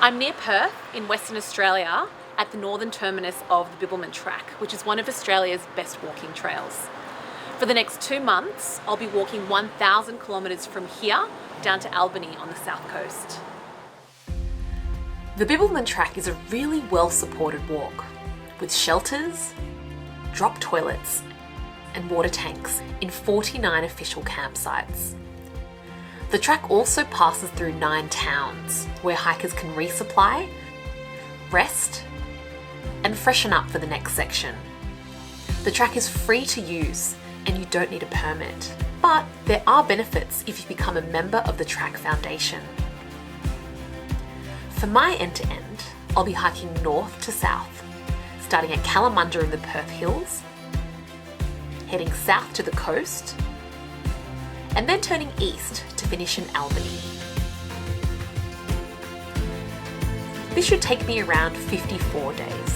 I'm near Perth in Western Australia at the northern terminus of the Bibbulmun Track, which is one of Australia's best walking trails. For the next 2 months, I'll be walking 1,000 kilometres from here down to Albany on the south coast. The Bibbulmun Track is a really well-supported walk, with shelters, drop toilets, and water tanks in 49 official campsites. The track also passes through 9 towns where hikers can resupply, rest, and freshen up for the next section. The track is free to use and you don't need a permit, but there are benefits if you become a member of the Track Foundation. For my end-to-end, I'll be hiking north to south, starting at Kalamunda in the Perth Hills, heading south to the coast, and then turning east to finish in Albany. This should take me around 54 days.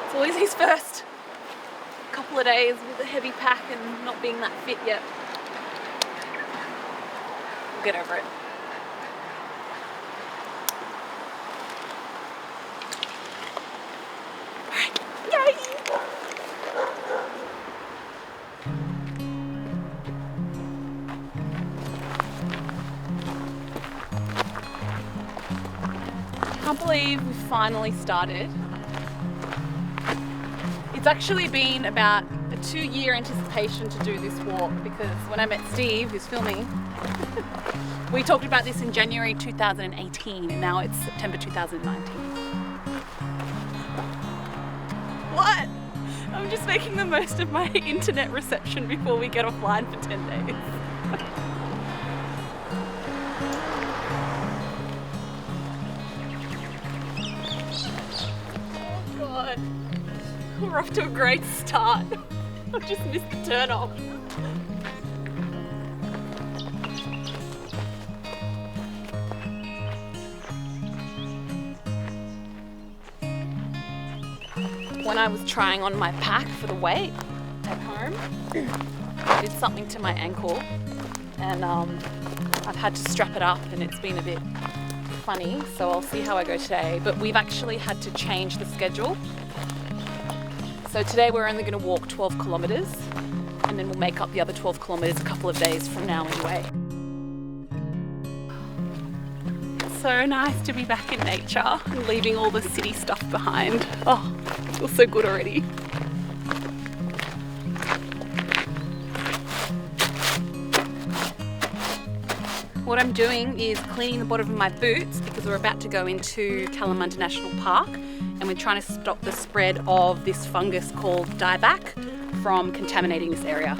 It's always his first couple of days with a heavy pack and not being that fit yet. We'll get over it. Alright, yay! I can't believe we finally started. It's actually been about a 2-year anticipation to do this walk, because when I met Steve, who's filming, we talked about this in January 2018 and now it's September 2019. What? I'm just making the most of my internet reception before we get offline for 10 days. Oh God. We're off to a great start. I've just missed the turn off. When I was trying on my pack for the weight at home, I did something to my ankle and I've had to strap it up and it's been a bit funny, so I'll see how I go today. But we've actually had to change the schedule. So today we're only going to walk 12 kilometres and then we'll make up the other 12 kilometres a couple of days from now anyway. It's so nice to be back in nature and leaving all the city stuff behind. Oh, it feels so good already. What I'm doing is cleaning the bottom of my boots because we're about to go into Kalamunda National Park and we're trying to stop the spread of this fungus called dieback from contaminating this area.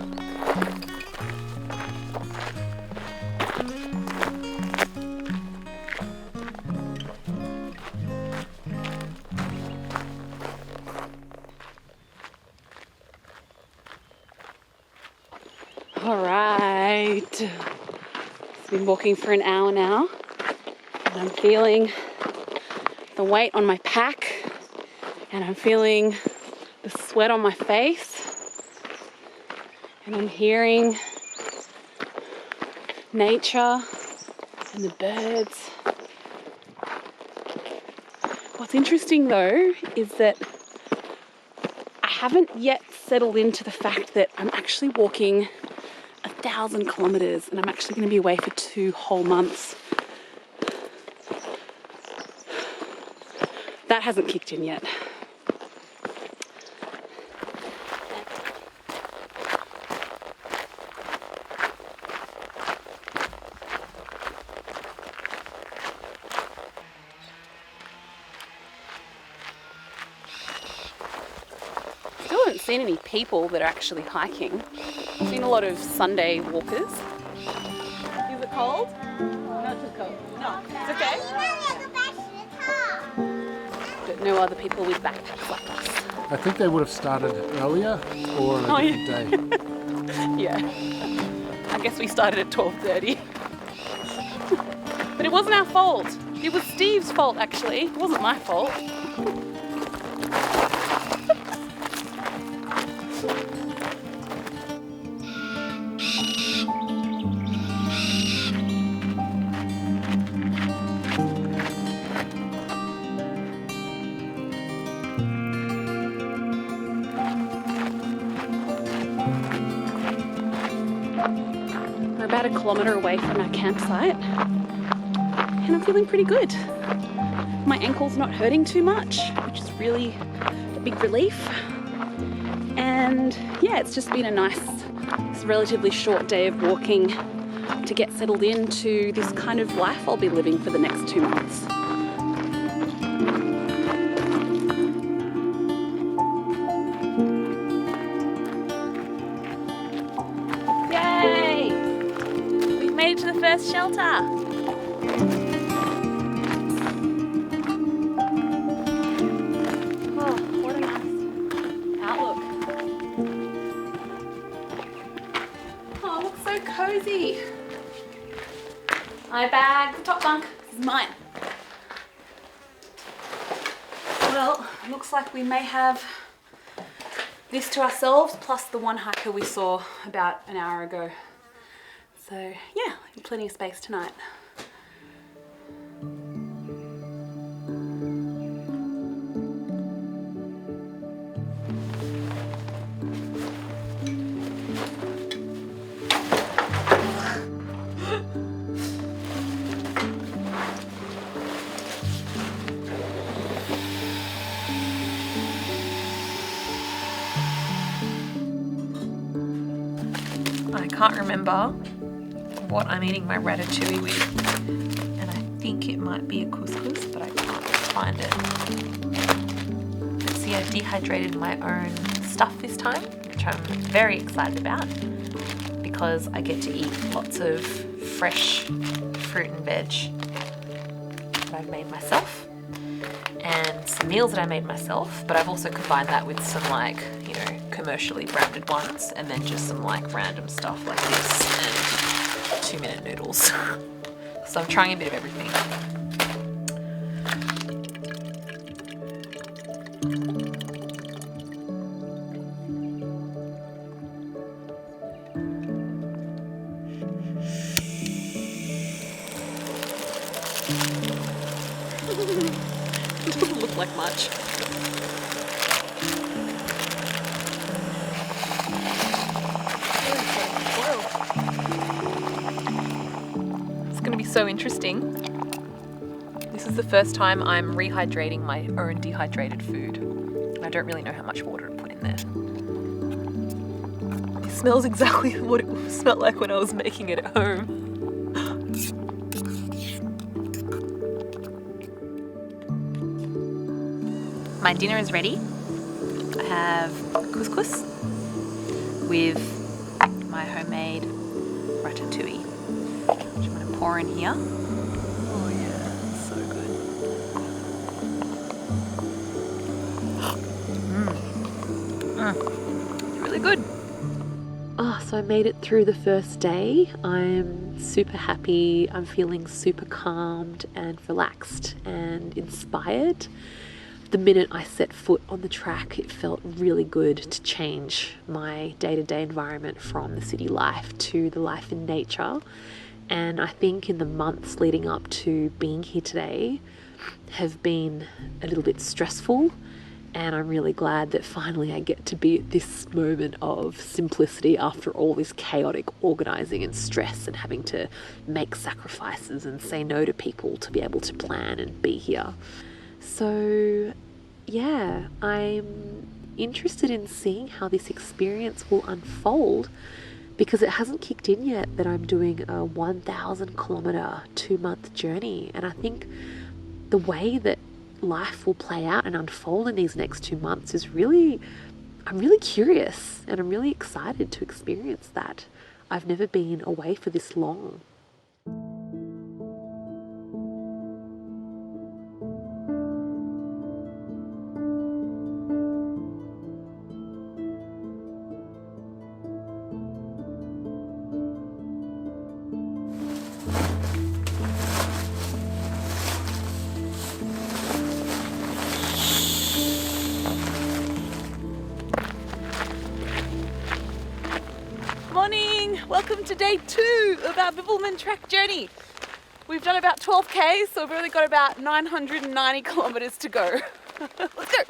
All right. I've been walking for an hour now and I'm feeling the weight on my pack and I'm feeling the sweat on my face, and I'm hearing nature and the birds. What's interesting though is that I haven't yet settled into the fact that I'm actually walking 1,000 kilometers and I'm actually going to be away for 2 whole months. That hasn't kicked in yet. Still haven't seen any people that are actually hiking. I've seen a lot of Sunday walkers. Is it cold? Not too cold. No, it's okay. But no other people with backpacks like us. I think they would have started earlier or on a different day. Yeah. I guess we started at 12:30. But it wasn't our fault. It was Steve's fault actually. It wasn't my fault. We're about 1 kilometre away from our campsite and I'm feeling pretty good. My ankle's not hurting too much, which is really a big relief. And yeah, it's just been a nice, relatively short day of walking to get settled into this kind of life I'll be living for the next 2 months. Yay! We've made it to the first shelter. Oh, what a nice outlook. Oh, it looks so cozy. My bag, the top bunk, this is mine. Well, it looks like we may have this to ourselves, plus the one hiker we saw about an hour ago. So yeah, plenty of space tonight. I can't remember what I'm eating my ratatouille with, and I think it might be a couscous, but I can't find it. But see, I've dehydrated my own stuff this time, which I'm very excited about because I get to eat lots of fresh fruit and veg that I've made myself and some meals that I made myself, but I've also combined that with some commercially branded ones and then just some random stuff like this and 2-minute noodles. So I'm trying a bit of everything. It doesn't look like much. So interesting. This is the first time I'm rehydrating my own dehydrated food. I don't really know how much water to put in there. It smells exactly what it smelled like when I was making it at home. My dinner is ready. I have couscous with my homemade ratatouille. Pour in here. Oh yeah, so good. Really good. Oh, so I made it through the first day. I'm super happy. I'm feeling super calmed and relaxed and inspired. the minute I set foot on the track, it felt really good to change my day-to-day environment from the city life to the life in nature. And I think in the months leading up to being here today have been a little bit stressful, and I'm really glad that finally I get to be at this moment of simplicity after all this chaotic organising and stress and having to make sacrifices and say no to people to be able to plan and be here. So yeah, I'm interested in seeing how this experience will unfold, because it hasn't kicked in yet that I'm doing a 1,000 kilometre 2-month journey. And I think the way that life will play out and unfold in these next 2 months is I'm really curious, and I'm really excited to experience that. I've never been away for this long. Morning! Welcome to day 2 of our Bibbulmun Track journey. We've done about 12 k's, so we've only got about 990 kilometres to go. Let's go!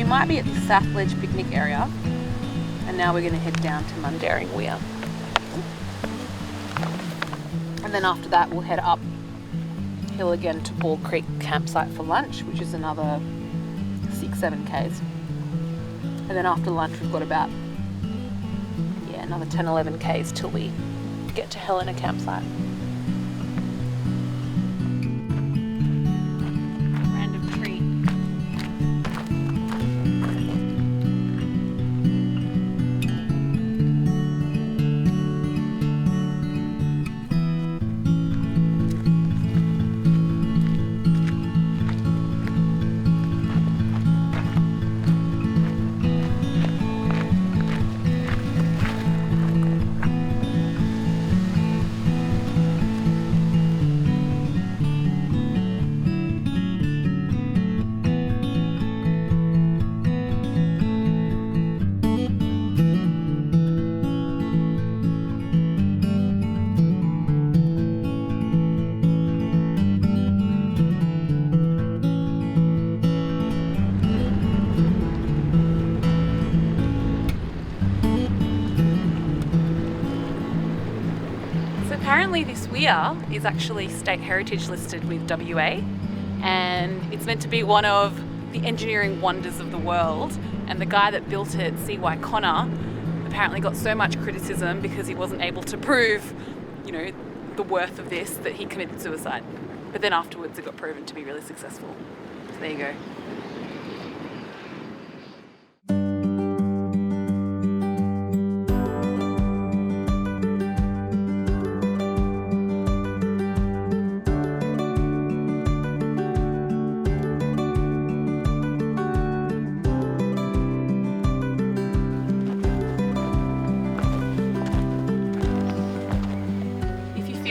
Might be at the South Ledge picnic area, and now we're going to head down to Mundaring Weir, and then after that we'll head up hill again to Ball Creek campsite for lunch, which is another 6-7 k's, and then after lunch we've got about another 10-11 k's till we get to Helena campsite. Apparently this weir is actually state heritage listed with WA, and it's meant to be one of the engineering wonders of the world, and the guy that built it, C.Y. Connor, apparently got so much criticism because he wasn't able to prove, the worth of this, that he committed suicide. But then afterwards it got proven to be really successful. So there you go.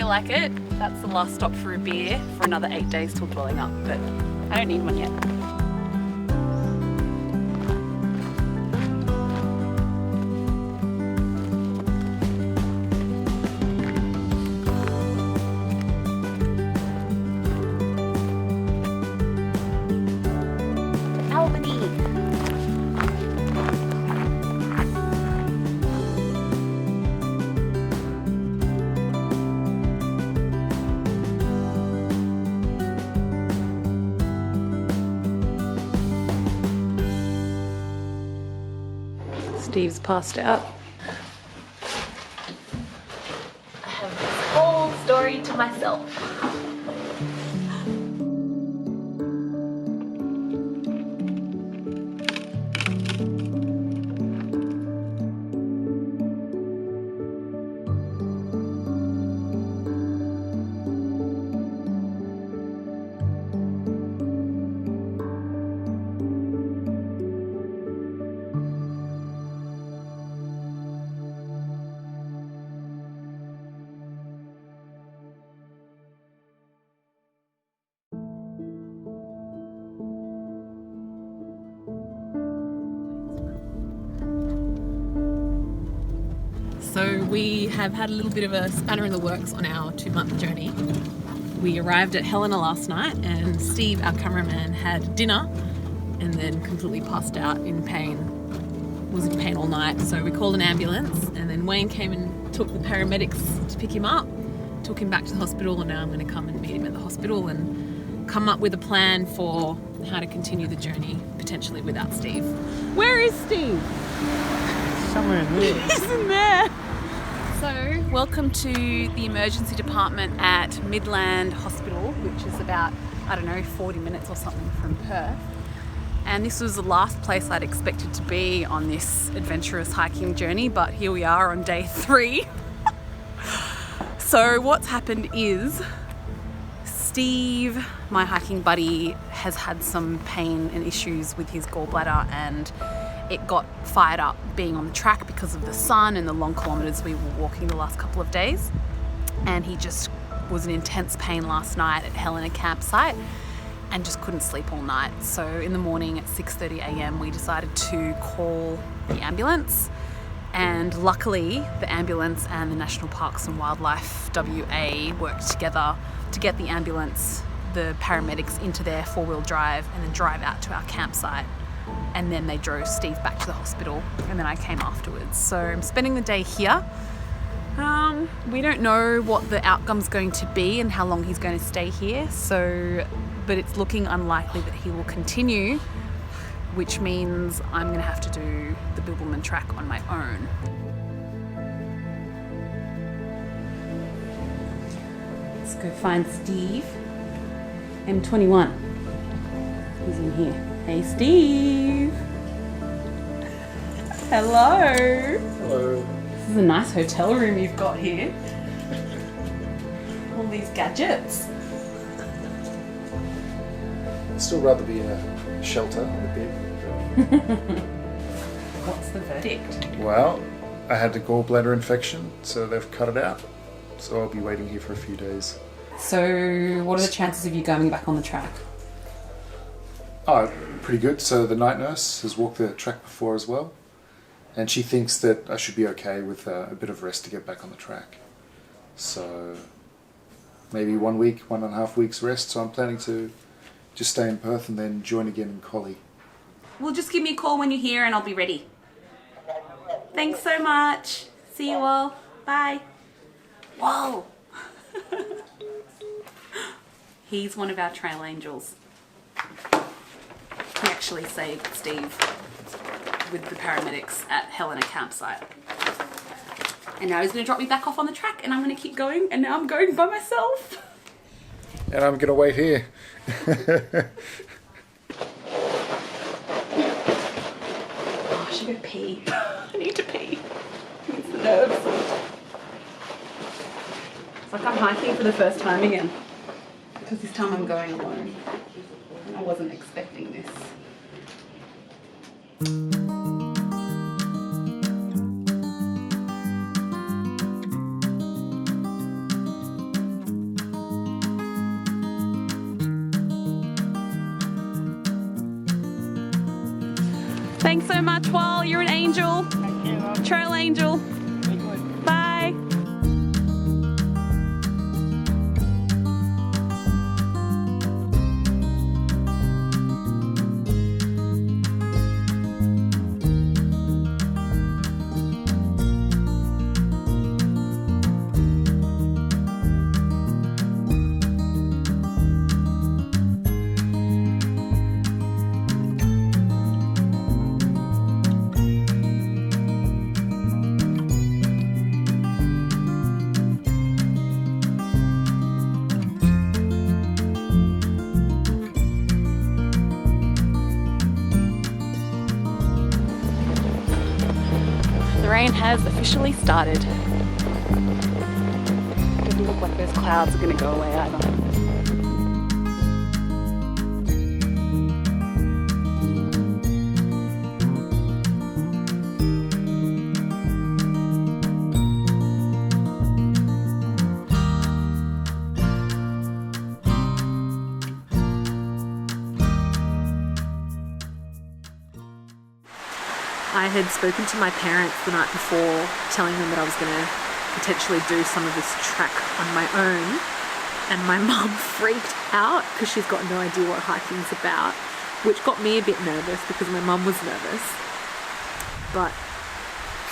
Like it, that's the last stop for a beer for another 8 days till dwelling up, but I don't need one yet. Steve's passed out. I have this whole story to myself. So we have had a little bit of a spanner in the works on our 2-month journey. We arrived at Helena last night and Steve, our cameraman, had dinner and then completely passed out in pain. Was in pain all night, so we called an ambulance and then Wayne came and took the paramedics to pick him up, took him back to the hospital, and now I'm going to come and meet him at the hospital and come up with a plan for how to continue the journey, potentially without Steve. Where is Steve? Somewhere in there. He's in there. So, welcome to the emergency department at Midland Hospital, which is about, 40 minutes or something from Perth. And this was the last place I'd expected to be on this adventurous hiking journey, but here we are on day 3. So what's happened is Steve, my hiking buddy, has had some pain and issues with his gallbladder, and it got fired up being on the track because of the sun and the long kilometres we were walking the last couple of days. And he just was in intense pain last night at Helena campsite and just couldn't sleep all night. So in the morning at 6:30 a.m. we decided to call the ambulance, and luckily the ambulance and the National Parks and Wildlife WA worked together to get the ambulance, the paramedics, into their 4-wheel drive and then drive out to our campsite. And then they drove Steve back to the hospital, and then I came afterwards. So I'm spending the day here. We don't know what the outcome's going to be and how long he's going to stay here, but it's looking unlikely that he will continue, which means I'm going to have to do the Bibbulmun Track on my own. Let's go find Steve. M21. He's in here. Hey, Steve. Hello. Hello. This is a nice hotel room you've got here. All these gadgets. I'd still rather be in a shelter on a bed. What's the verdict? Well, I had a gallbladder infection, so they've cut it out. So I'll be waiting here for a few days. So, what are the chances of you going back on the track? Oh, pretty good. So the night nurse has walked the track before as well, and she thinks that I should be okay with a bit of rest to get back on the track. So maybe 1 week, 1.5 weeks rest. So I'm planning to just stay in Perth and then join again in Collie. Well, just give me a call when you're here and I'll be ready. Thanks so much. See you all. Bye. Whoa. He's one of our trail angels. He actually saved Steve with the paramedics at Helena campsite. And now he's going to drop me back off on the track and I'm going to keep going, and now I'm going by myself. And I'm going to wait here. Oh, I should go pee. I need to pee. It's the nerves. It's like I'm hiking for the first time again. Because this time I'm going alone. I wasn't expecting this. Thanks so much, Wal. You're an angel. Thank you, love. Trail angel. Be good. Bye. rain has officially started. Doesn't look like those clouds are going to go away either. I had spoken to my parents the night before, telling them that I was going to potentially do some of this track on my own, and my mum freaked out because she's got no idea what hiking's about, which got me a bit nervous because my mum was nervous. But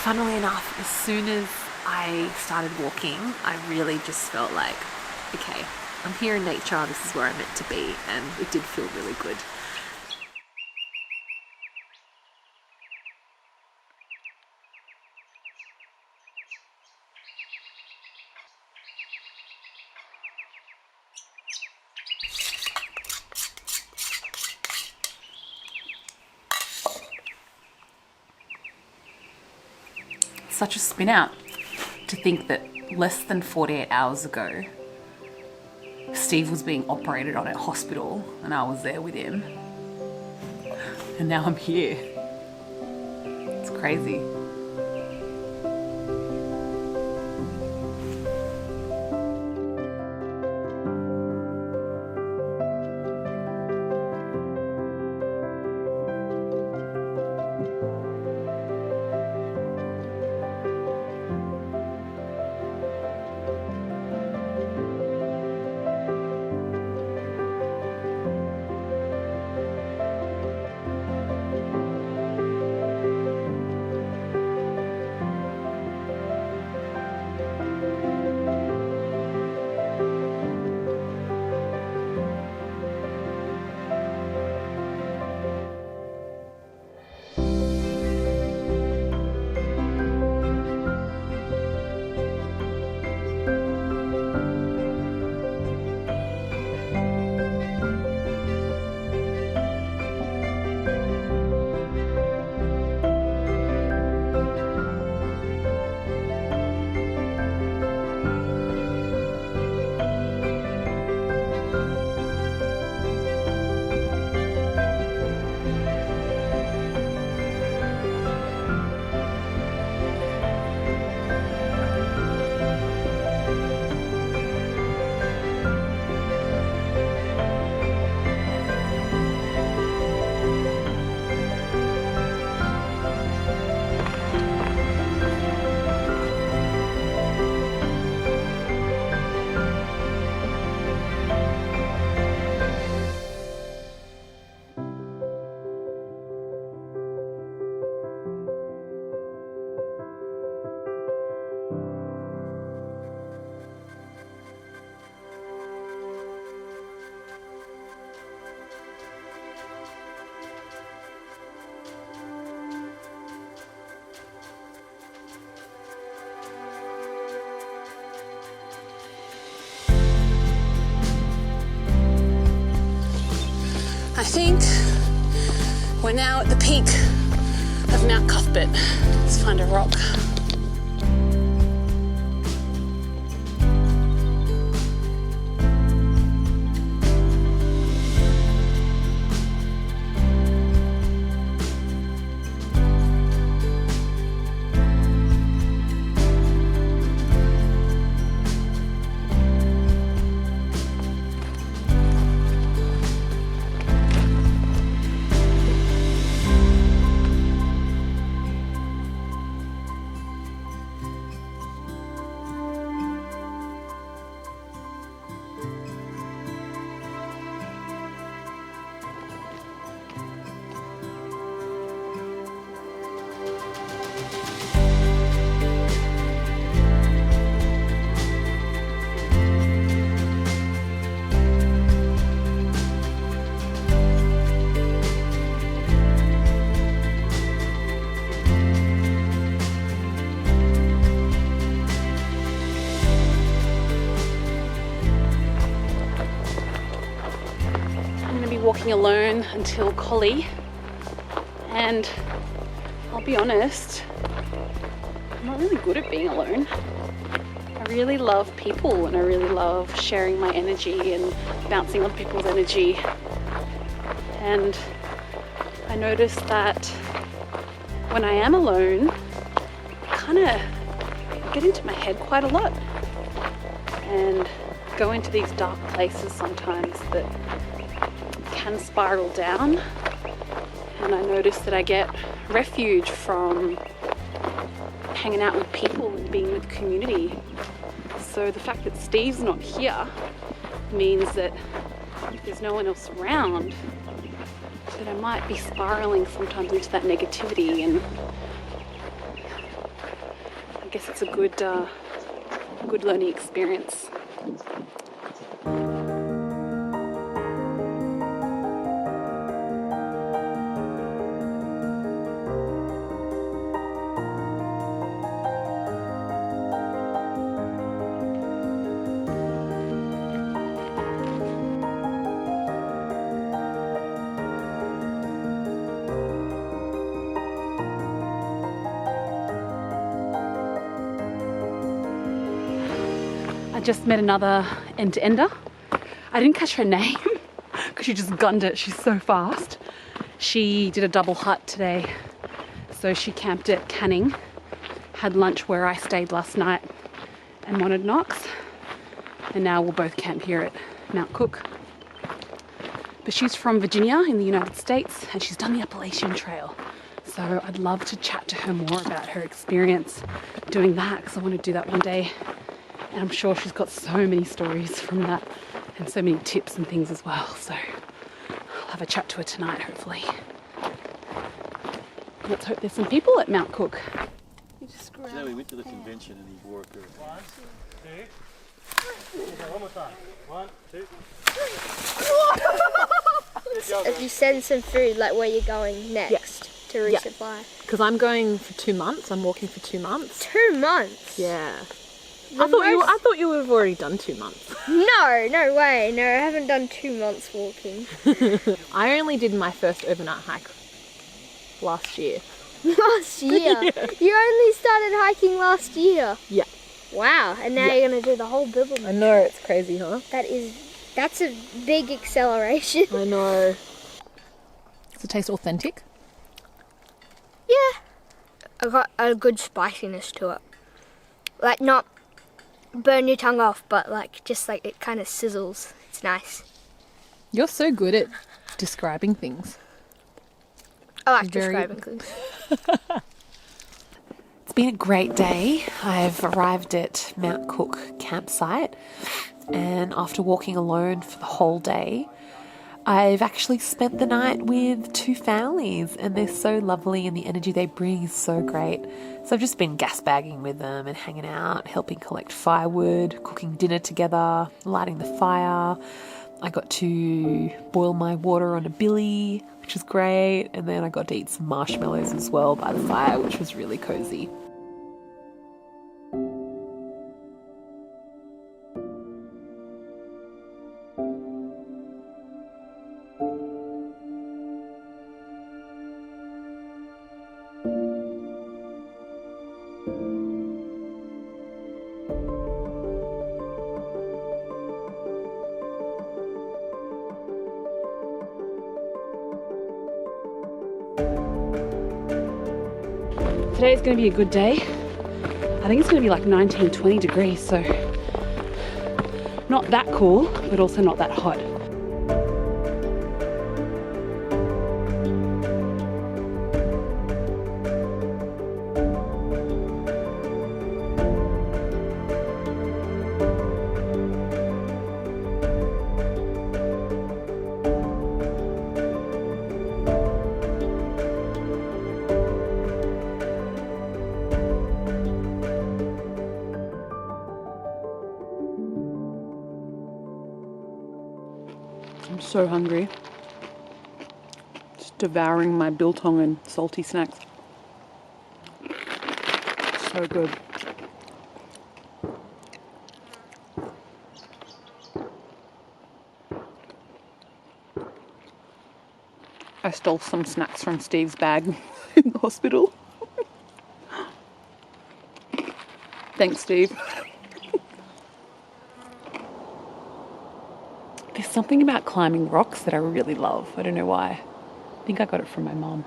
funnily enough, as soon as I started walking, I really just felt like, okay, I'm here in nature, this is where I'm meant to be, and it did feel really good. Such a spin out to think that less than 48 hours ago, Steve was being operated on at hospital and I was there with him. And now I'm here. It's crazy. I think we're now at the peak of Mount Cuthbert. Let's find a rock. Walking alone until Collie, and I'll be honest, I'm not really good at being alone. I really love people and I really love sharing my energy and bouncing on people's energy. And I noticed that when I am alone, I kind of get into my head quite a lot and go into these dark places sometimes that can spiral down. And I notice that I get refuge from hanging out with people and being with community. So the fact that Steve's not here means that if there's no one else around, that I might be spiraling sometimes into that negativity, and I guess it's a good learning experience. I just met another end-to-ender. I didn't catch her name because she just gunned it. She's so fast. She did a double hut today. So she camped at Canning, had lunch where I stayed last night and wanted Knox. And now we'll both camp here at Mount Cooke. But she's from Virginia in the United States and she's done the Appalachian Trail. So I'd love to chat to her more about her experience doing that because I want to do that one day. And I'm sure she's got so many stories from that and so many tips and things as well. So I'll have a chat to her tonight, hopefully. Let's hope there's some people at Mount Cooke. We went to the convention and he wore a pair. 1, 2. Okay, one more time. 1, 2. If you send some food, like where you're going next to resupply. Because I'm going for 2 months. I'm walking for 2 months. 2 months? Yeah. I thought you would have already done 2 months. No way. No, I haven't done 2 months walking. I only did my first overnight hike last year. Last year? Yeah. You only started hiking last year? Yeah. Wow, and now you're going to do the whole Bibbulmun. I know, it's crazy, huh? That's a big acceleration. I know. Does it taste authentic? Yeah. I got a good spiciness to it. Like, not burn your tongue off, but like just like it kind of sizzles. It's nice. You're so good at describing things. I like describing things. It's been a great day. I've arrived at Mount Cooke campsite, and after walking alone for the whole day, I've actually spent the night with 2 families, and they're so lovely and the energy they bring is so great. So I've just been gas bagging with them and hanging out, helping collect firewood, cooking dinner together, lighting the fire. I got to boil my water on a billy, which was great, and then I got to eat some marshmallows as well by the fire, which was really cozy. Today is going to be a good day. I think it's going to be like 19, 20 degrees, so not that cool, but also not that hot. I'm so hungry. Just devouring my biltong and salty snacks. So good. I stole some snacks from Steve's bag in the hospital. Thanks, Steve. There's something about climbing rocks that I really love. I don't know why. I think I got it from my mum.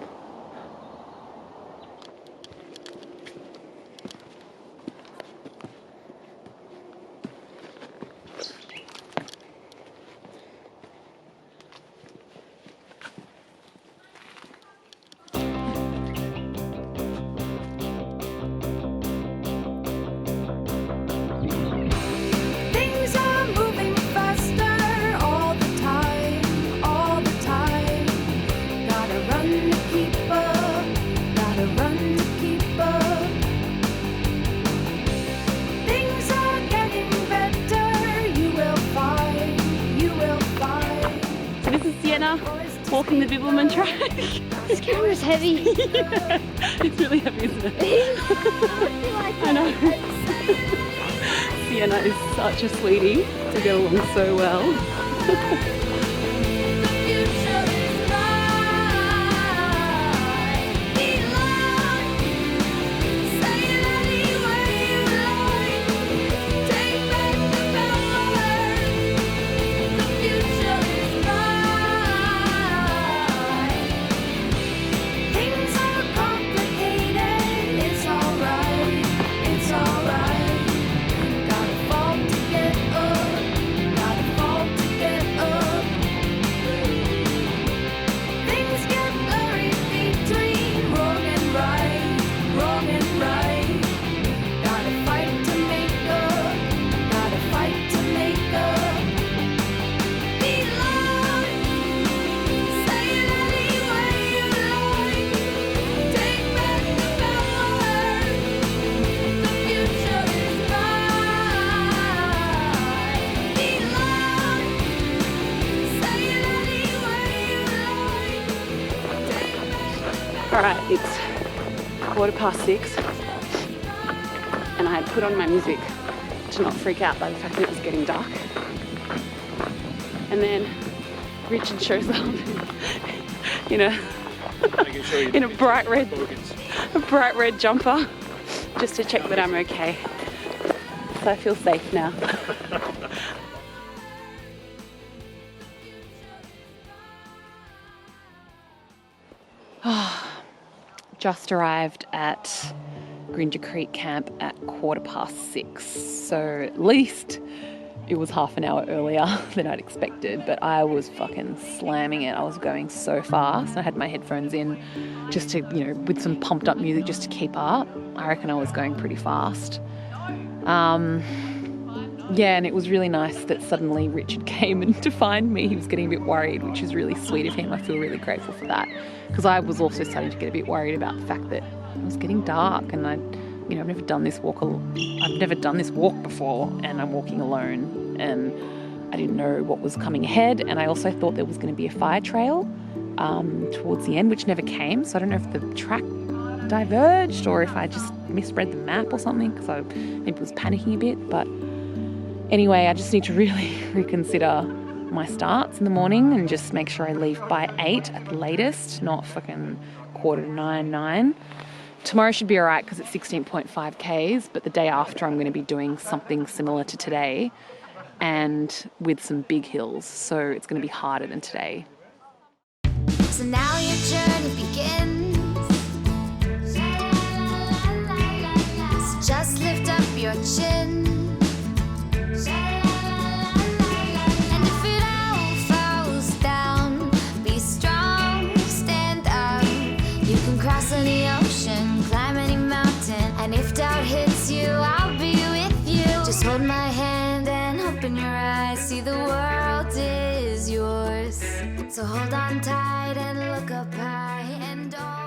Walking the Bibbulmun Track. This camera's heavy. Yeah, it's really heavy, isn't it? I know. Sienna is such a sweetie. We get along so well. Alright, it's 6:15 and I had put on my music to not freak out by the fact that it was getting dark. And then Richard shows up in a bright red jumper just to check that I'm okay. So I feel safe now. Just arrived at Gringer Creek camp at 6:15, so at least it was half an hour earlier than I'd expected, but I was fucking slamming it. I was going so fast. I had my headphones in just to, with some pumped up music just to keep up. I reckon I was going pretty fast. Yeah, and it was really nice that suddenly Richard came in to find me. He was getting a bit worried, which is really sweet of him. I feel really grateful for that, because I was also starting to get a bit worried about the fact that it was getting dark, and I've never done this walk before, and I'm walking alone, and I didn't know what was coming ahead, and I also thought there was going to be a fire trail towards the end, which never came. So I don't know if the track diverged or if I just misread the map or something, because I maybe was panicking a bit. But anyway, I just need to really reconsider my starts in the morning and just make sure I leave by 8 at the latest, not fucking 9:45. Tomorrow should be alright because it's 16.5 Ks, but the day after I'm going to be doing something similar to today and with some big hills, so it's going to be harder than today. So now your journey begins. So just lift up your chin. And if it all falls down, be strong, stand up. You can cross any ocean, climb any mountain, and if doubt hits you, I'll be with you. Just hold my hand and open your eyes, see the world is yours. So hold on tight and look up high and don't